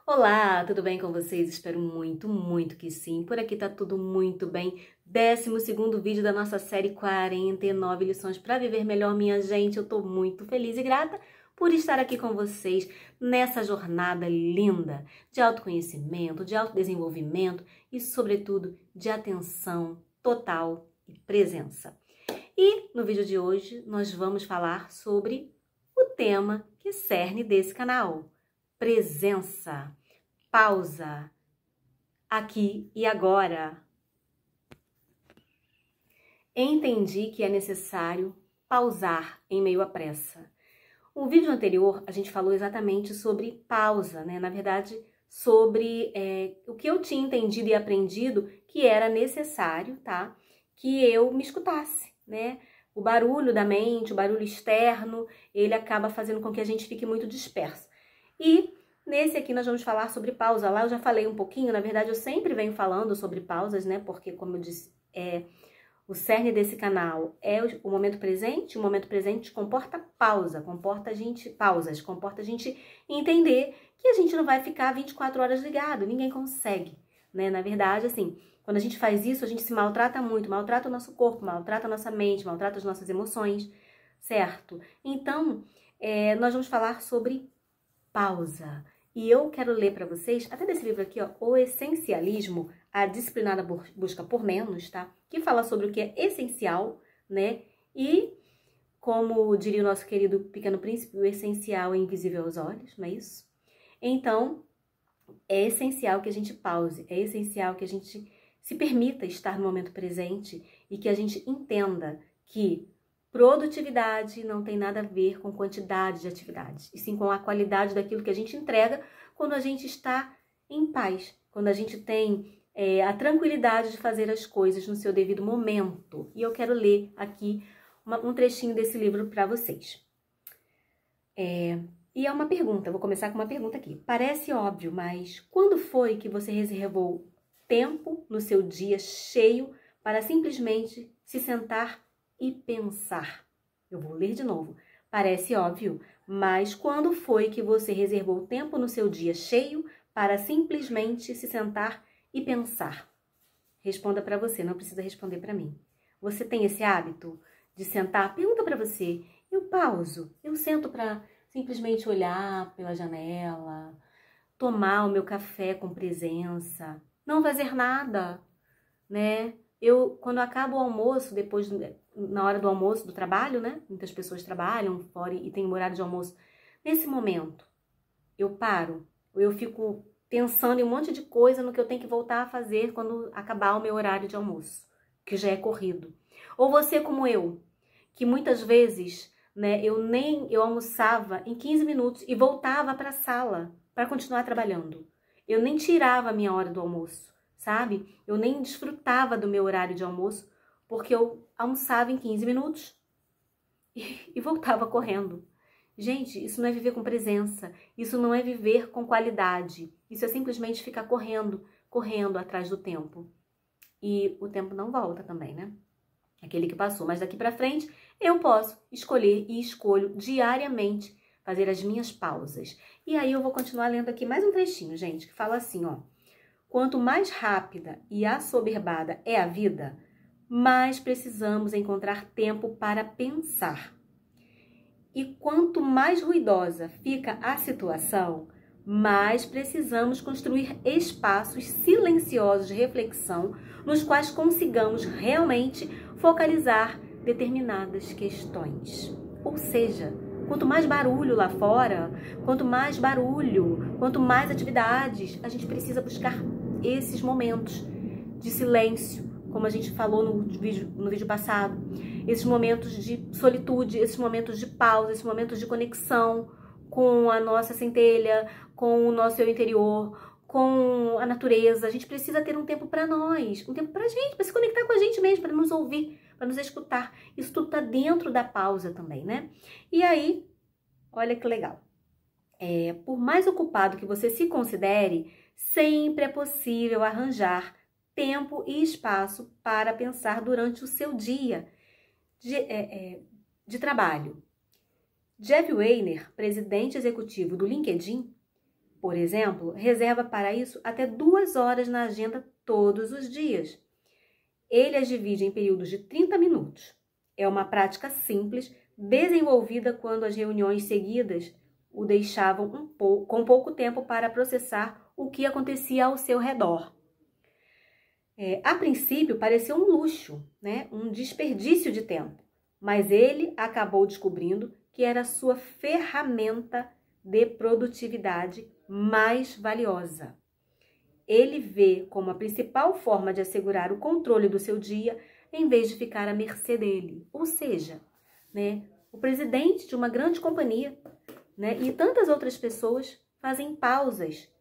Olá, tudo bem com vocês? Espero muito, muito que sim. Por aqui tá tudo muito bem. 12º vídeo da nossa série 49 lições para viver melhor, minha gente. Eu tô muito feliz e grata por estar aqui com vocês nessa jornada linda de autoconhecimento, de autodesenvolvimento e, sobretudo, de atenção total e presença. E no vídeo de hoje nós vamos falar sobre o tema que é cerne desse canal. Presença, pausa, aqui e agora. Entendi que é necessário pausar em meio à pressa. No vídeo anterior, a gente falou exatamente sobre pausa, né? Na verdade, sobre o que eu tinha entendido e aprendido que era necessário, tá? Que eu me escutasse, né? O barulho da mente, o barulho externo, ele acaba fazendo com que a gente fique muito disperso. E nesse aqui nós vamos falar sobre pausa. Lá eu já falei um pouquinho, na verdade eu sempre venho falando sobre pausas, né? Porque, como eu disse, o cerne desse canal é o momento presente. O momento presente comporta pausa, comporta a gente entender que a gente não vai ficar 24 horas ligado, ninguém consegue, né? Na verdade, assim, quando a gente faz isso, a gente se maltrata muito, maltrata o nosso corpo, maltrata a nossa mente, maltrata as nossas emoções, certo? Então, nós vamos falar sobre pausa. E eu quero ler para vocês, até desse livro aqui, ó, O Essencialismo, a Disciplinada Busca por Menos, tá? Que fala sobre o que é essencial, né? E, como diria o nosso querido Pequeno Príncipe, o essencial é invisível aos olhos, não é isso? Então, é essencial que a gente pause, é essencial que a gente se permita estar no momento presente e que a gente entenda que produtividade não tem nada a ver com quantidade de atividades, e sim com a qualidade daquilo que a gente entrega quando a gente está em paz, quando a gente tem a tranquilidade de fazer as coisas no seu devido momento. E eu quero ler aqui um trechinho desse livro para vocês. E é uma pergunta, vou começar com uma pergunta aqui. Parece óbvio, mas quando foi que você reservou tempo no seu dia cheio para simplesmente se sentar e pensar? Eu vou ler de novo. Parece óbvio, mas quando foi que você reservou tempo no seu dia cheio para simplesmente se sentar e pensar? Responda para você, não precisa responder para mim. Você tem esse hábito de sentar? Pergunta para você. Eu pauso, eu sento para simplesmente olhar pela janela, tomar o meu café com presença, não fazer nada, né? Quando acaba o almoço, na hora do almoço do trabalho, né? Muitas pessoas trabalham fora e tem um horário de almoço. Nesse momento, eu paro, eu fico pensando em um monte de coisa no que eu tenho que voltar a fazer quando acabar o meu horário de almoço, que já é corrido. Ou você como eu, que muitas vezes, né, eu almoçava em 15 minutos e voltava para a sala para continuar trabalhando. Eu nem tirava a minha hora do almoço, sabe? Eu nem desfrutava do meu horário de almoço, porque eu almoçava em 15 minutos e voltava correndo. Gente, isso não é viver com presença, isso não é viver com qualidade, isso é simplesmente ficar correndo atrás do tempo. E o tempo não volta também, né? Aquele que passou, mas daqui para frente eu posso escolher e escolho diariamente fazer as minhas pausas. E aí eu vou continuar lendo aqui mais um trechinho, gente, que fala assim, ó: quanto mais rápida e assoberbada é a vida, mais precisamos encontrar tempo para pensar. E quanto mais ruidosa fica a situação, mais precisamos construir espaços silenciosos de reflexão nos quais consigamos realmente focalizar determinadas questões. Ou seja, quanto mais barulho lá fora, quanto mais atividades, a gente precisa buscar esses momentos de silêncio, como a gente falou no vídeo passado, esses momentos de solitude, esses momentos de pausa, esses momentos de conexão com a nossa centelha, com o nosso eu interior, com a natureza. A gente precisa ter um tempo para nós, um tempo pra gente, para se conectar com a gente mesmo, para nos ouvir, para nos escutar. Isso tudo tá dentro da pausa também, né? E aí, olha que legal. Por mais ocupado que você se considere, sempre é possível arranjar tempo e espaço para pensar durante o seu dia de trabalho. Jeff Weiner, presidente executivo do LinkedIn, por exemplo, reserva para isso até 2 horas na agenda todos os dias. Ele as divide em períodos de 30 minutos. É uma prática simples, desenvolvida quando as reuniões seguidas o deixavam com pouco tempo para processar o que acontecia ao seu redor. A princípio, pareceu um luxo, né? Um desperdício de tempo, mas ele acabou descobrindo que era a sua ferramenta de produtividade mais valiosa. Ele vê como a principal forma de assegurar o controle do seu dia, em vez de ficar à mercê dele. Ou seja, né, o presidente de uma grande companhia, né, e tantas outras pessoas fazem pausas,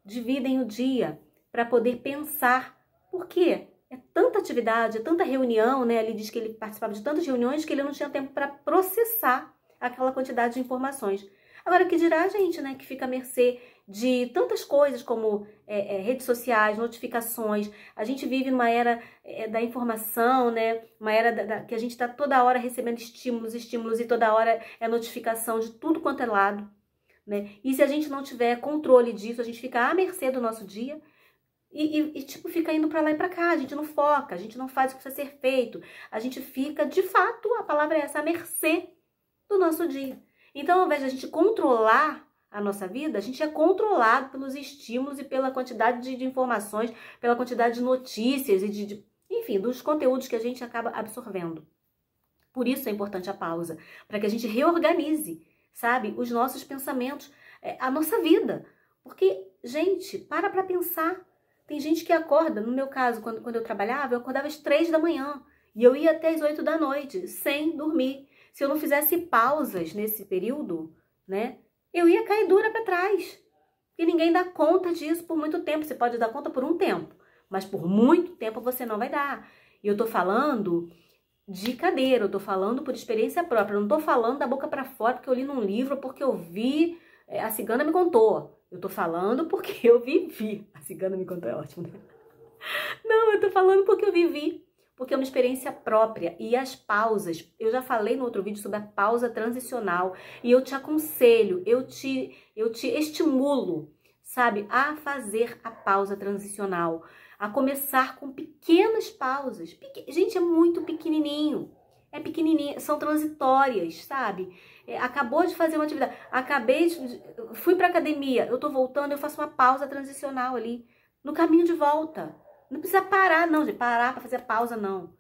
dividem o dia para poder pensar. Por quê? É tanta atividade, é tanta reunião, né? Ele diz que ele participava de tantas reuniões que ele não tinha tempo para processar aquela quantidade de informações. Agora, que dirá a gente, né, que fica à mercê de tantas coisas como redes sociais, notificações. A gente vive numa era da informação, né? Uma era que a gente está toda hora recebendo estímulos e toda hora é notificação de tudo quanto é lado, né? E se a gente não tiver controle disso, a gente fica à mercê do nosso dia e tipo, fica indo para lá e para cá. A gente não foca, a gente não faz o que precisa ser feito. A gente fica, de fato, a palavra é essa, à mercê do nosso dia. Então, ao invés de a gente controlar a nossa vida, a gente é controlado pelos estímulos e pela quantidade de informações, pela quantidade de notícias e enfim, dos conteúdos que a gente acaba absorvendo. Por isso é importante a pausa, para que a gente reorganize, sabe, os nossos pensamentos, a nossa vida. Porque, gente, para pensar. Tem gente que acorda, no meu caso, quando eu trabalhava, eu acordava às 3 da manhã e eu ia até às 8 da noite, sem dormir. Se eu não fizesse pausas nesse período, né, eu ia cair dura para trás. E ninguém dá conta disso por muito tempo. Você pode dar conta por um tempo, mas por muito tempo você não vai dar. E eu tô falando de cadeira, eu tô falando por experiência própria. Eu não tô falando da boca para fora porque eu li num livro, porque eu vi, a cigana me contou. Eu tô falando porque eu vivi. A cigana me contou, é ótimo, né? Não, eu tô falando porque eu vivi. Porque é uma experiência própria. E as pausas, eu já falei no outro vídeo sobre a pausa transicional. E eu te aconselho, eu te estimulo, sabe, a fazer a pausa transicional. A começar com pequenas pausas. Gente, é muito pequenininho. É pequenininho, são transitórias, sabe? Acabou de fazer uma atividade, fui pra academia, eu tô voltando, eu faço uma pausa transicional ali, no caminho de volta. Não precisa parar, não, de parar pra fazer a pausa, não.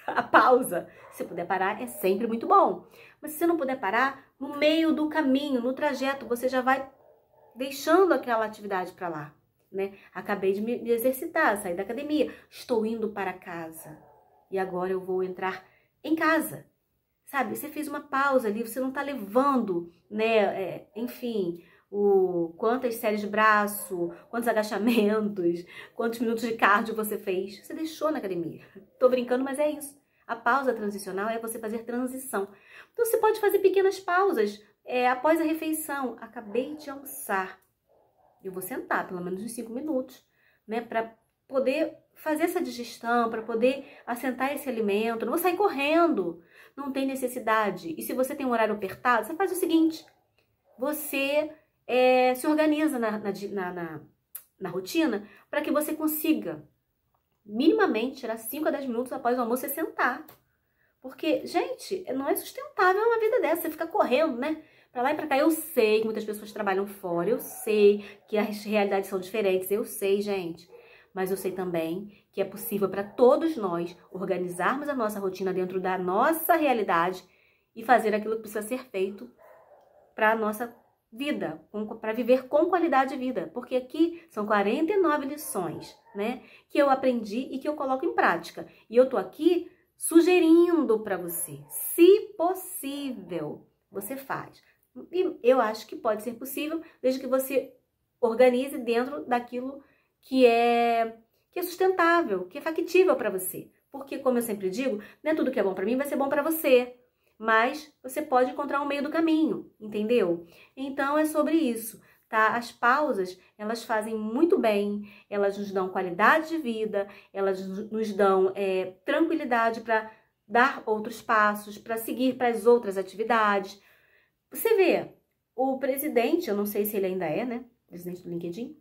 A pausa, se puder parar, é sempre muito bom. Mas se você não puder parar, no meio do caminho, no trajeto, você já vai deixando aquela atividade pra lá, né? Acabei de me exercitar, sair da academia, estou indo para casa. E agora eu vou entrar em casa, sabe? Você fez uma pausa ali, você não tá levando, né, enfim, quantas séries de braço, quantos agachamentos, quantos minutos de cardio você fez. Você deixou na academia. Tô brincando, mas é isso. A pausa transicional é você fazer transição. Então você pode fazer pequenas pausas após a refeição. Acabei de almoçar. Eu vou sentar pelo menos uns 5 minutos, né, para poder fazer essa digestão, para poder assentar esse alimento. Não vou sair correndo, não tem necessidade. E se você tem um horário apertado, você faz o seguinte, você se organiza na rotina para que você consiga minimamente tirar 5 a 10 minutos após o almoço e sentar. Porque, gente, não é sustentável uma vida dessa, você fica correndo, né? Pra lá e pra cá. Eu sei que muitas pessoas trabalham fora, eu sei que as realidades são diferentes, eu sei, gente. Mas eu sei também que é possível para todos nós organizarmos a nossa rotina dentro da nossa realidade e fazer aquilo que precisa ser feito para a nossa vida, para viver com qualidade de vida. Porque aqui são 49 lições, né, que eu aprendi e que eu coloco em prática. E eu tô aqui sugerindo para você, se possível, você faz. E eu acho que pode ser possível, desde que você organize dentro daquilo que é sustentável, que é factível para você. Porque, como eu sempre digo, não é tudo que é bom para mim vai ser bom para você. Mas você pode encontrar um meio do caminho, entendeu? Então, é sobre isso, tá? As pausas, elas fazem muito bem, elas nos dão qualidade de vida, elas nos dão tranquilidade para dar outros passos, para seguir para as outras atividades. Você vê, o presidente, eu não sei se ele ainda é, né? presidente do LinkedIn,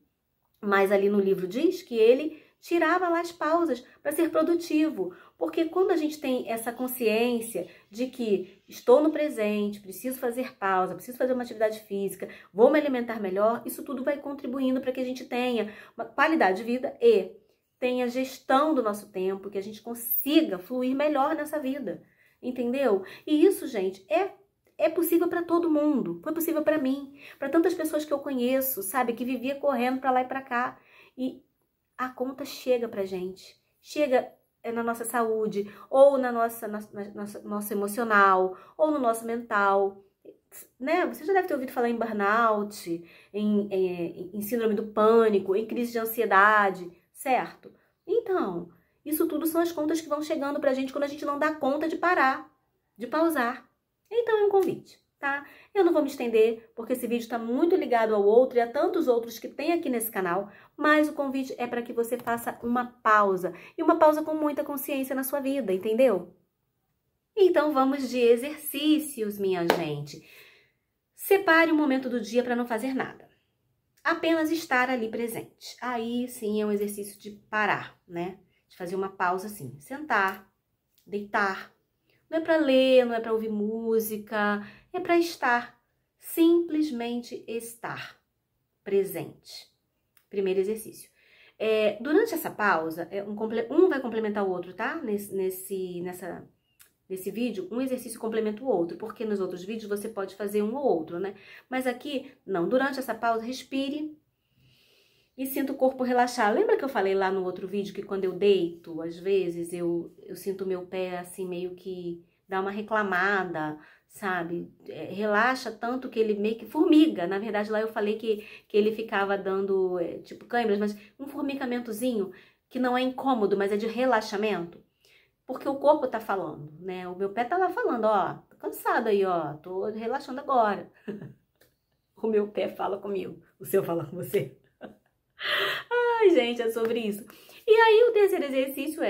mas ali no livro diz que ele tirava lá as pausas para ser produtivo, porque quando a gente tem essa consciência de que estou no presente, preciso fazer pausa, preciso fazer uma atividade física, vou me alimentar melhor, isso tudo vai contribuindo para que a gente tenha uma qualidade de vida e tenha gestão do nosso tempo, que a gente consiga fluir melhor nessa vida, entendeu? E isso, gente, é possível para todo mundo, foi possível para mim, para tantas pessoas que eu conheço, sabe, que vivia correndo para lá e para cá, e a conta chega pra gente, chega na nossa saúde, ou na nosso emocional, ou no nosso mental, né? Você já deve ter ouvido falar em burnout, em síndrome do pânico, em crise de ansiedade, certo? Então, isso tudo são as contas que vão chegando pra gente quando a gente não dá conta de parar, de pausar. Então é um convite, tá? Eu não vou me estender, porque esse vídeo está muito ligado ao outro e a tantos outros que tem aqui nesse canal, mas o convite é para que você faça uma pausa, e uma pausa com muita consciência na sua vida, entendeu? Então vamos de exercícios, minha gente. Separe um momento do dia para não fazer nada. Apenas estar ali presente. Aí sim é um exercício de parar, né? De fazer uma pausa assim, sentar, deitar. Não é para ler, não é para ouvir música, é para estar. Simplesmente estar presente. Primeiro exercício. Durante essa pausa, um vai complementar o outro, tá? Nesse vídeo, um exercício complementa o outro, porque nos outros vídeos você pode fazer um ou outro, né? Mas aqui, não. Durante essa pausa, respire e sinta o corpo relaxar. Lembra que eu falei lá no outro vídeo que quando eu deito, às vezes, eu sinto o meu pé assim, meio que dá uma reclamada, sabe? Relaxa tanto que ele meio que formiga. Na verdade, lá eu falei que ele ficava dando, tipo, câimbras, mas um formigamentozinho que não é incômodo, mas é de relaxamento. Porque o corpo tá falando, né? O meu pé tá lá falando, ó, tô cansado aí, ó, tô relaxando agora. O meu pé fala comigo, o seu fala com você. Ai, gente, é sobre isso. E aí o terceiro exercício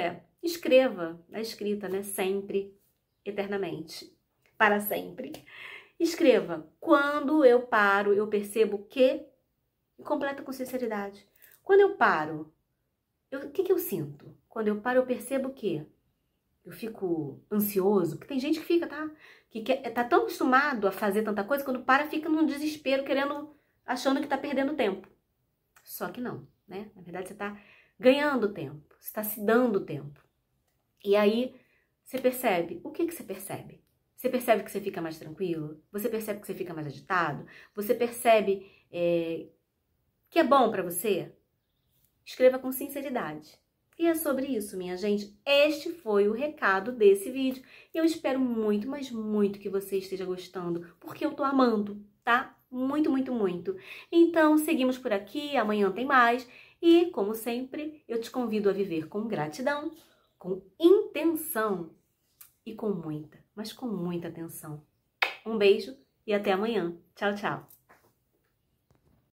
escreva, a escrita, né? Sempre, eternamente, para sempre. Escreva, quando eu paro, eu percebo que, e completa com sinceridade. Quando eu paro, o que eu sinto? Quando eu paro, eu percebo que eu fico ansioso, porque tem gente que fica, tá? Que tá tão acostumado a fazer tanta coisa, quando para, fica num desespero, achando que tá perdendo tempo. Só que não, né? Na verdade, você tá ganhando tempo, você tá se dando tempo. E aí, você percebe, o que você percebe? Você percebe que você fica mais tranquilo? Você percebe que você fica mais agitado? Você percebe que é bom pra você? Escreva com sinceridade. E é sobre isso, minha gente. Este foi o recado desse vídeo. Eu espero muito, mas muito que você esteja gostando, porque eu tô amando, tá? Muito, muito, muito. Então, seguimos por aqui. Amanhã tem mais. E, como sempre, eu te convido a viver com gratidão, com intenção e com muita, mas com muita atenção. Um beijo e até amanhã. Tchau, tchau.